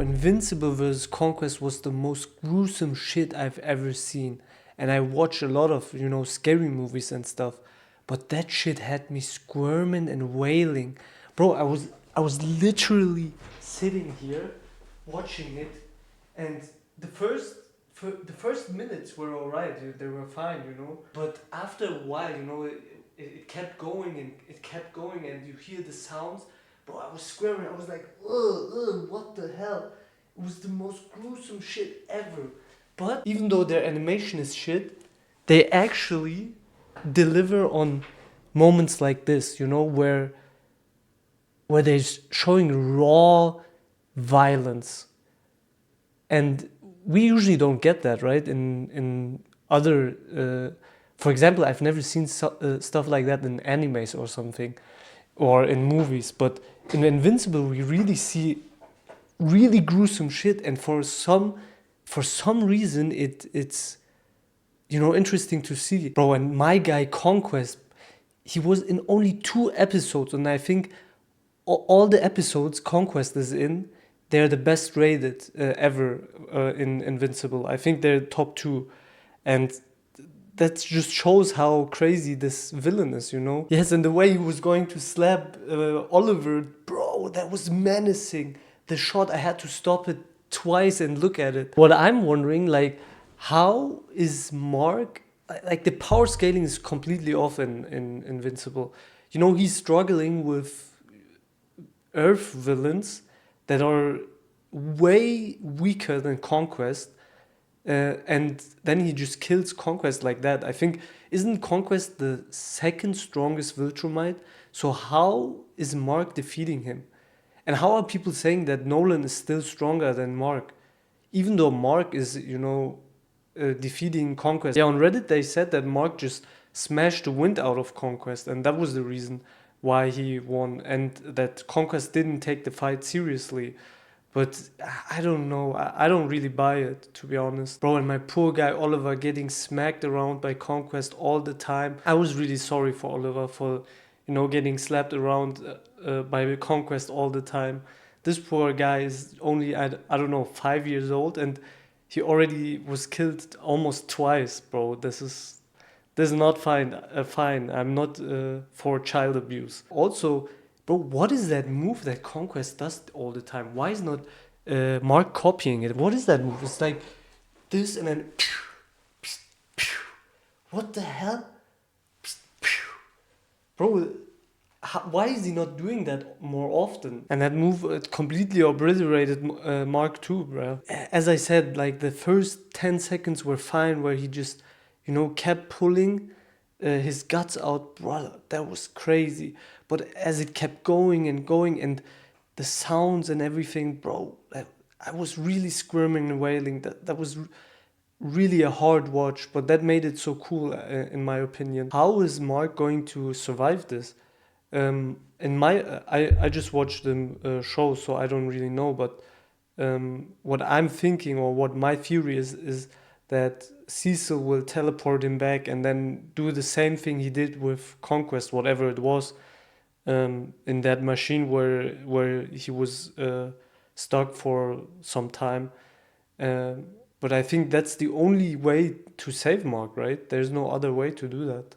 Invincible vs. Conquest was the most gruesome shit I've ever seen. And I watch a lot of, scary movies and stuff. But that shit had me squirming and wailing. Bro, I was literally sitting here watching it, and the first minutes were alright, they were fine. But after a while, it kept going and it kept going, and you hear the sounds. Bro, I was squirming. I was like, ugh, what the hell? It was the most gruesome shit ever. But even though their animation is shit, they actually deliver on moments like this, where they're showing raw violence. And we usually don't get that, right? In other, for example, I've never seen stuff like that in animes or something, or in movies. But in Invincible, we really see really gruesome shit, and for some reason, it's interesting to see, bro. And my guy Conquest, he was in only 2 episodes, and I think all the episodes Conquest is in, they're the best rated ever in Invincible. I think they're top 2, and that just shows how crazy this villain is. Yes, and the way he was going to slap Oliver, bro, that was menacing. The shot, I had to stop it twice and look at it. What I'm wondering, like, how is Mark, like, the power scaling is completely off in Invincible. He's struggling with Earth villains that are way weaker than Conquest, and then he just kills Conquest like that. I think, isn't Conquest the second strongest Viltrumite? So how is Mark defeating him? And how are people saying that Nolan is still stronger than Mark, even though Mark is, defeating Conquest? Yeah, on Reddit they said that Mark just smashed the wind out of Conquest, and that was the reason why he won, and that Conquest didn't take the fight seriously. But I don't know. I don't really buy it, to be honest. Bro, and my poor guy Oliver getting smacked around by Conquest all the time. I was really sorry for Oliver for, getting slapped around by Conquest all the time. This poor guy is only, I don't know, 5 years old, and he already was killed almost twice, bro. This is not fine. Fine. I'm not for child abuse. Also, bro, what is that move that Conquest does all the time? Why is not Mark copying it? What is that move? It's like this, and then what the hell, bro? Why is he not doing that more often? And that move completely obliterated Mark too, bro. As I said, like, the first 10 seconds were fine, where he just, kept pulling his guts out, bro. That was crazy. But as it kept going and going, and the sounds and everything, bro, I was really squirming and wailing. That was really a hard watch, but that made it so cool, in my opinion. How is Mark going to survive this? I just watched the show, so I don't really know. But what I'm thinking, or what my theory is that Cecil will teleport him back and then do the same thing he did with Conquest, whatever it was, in that machine where he was stuck for some time. But I think that's the only way to save Mark, right? There's no other way to do that.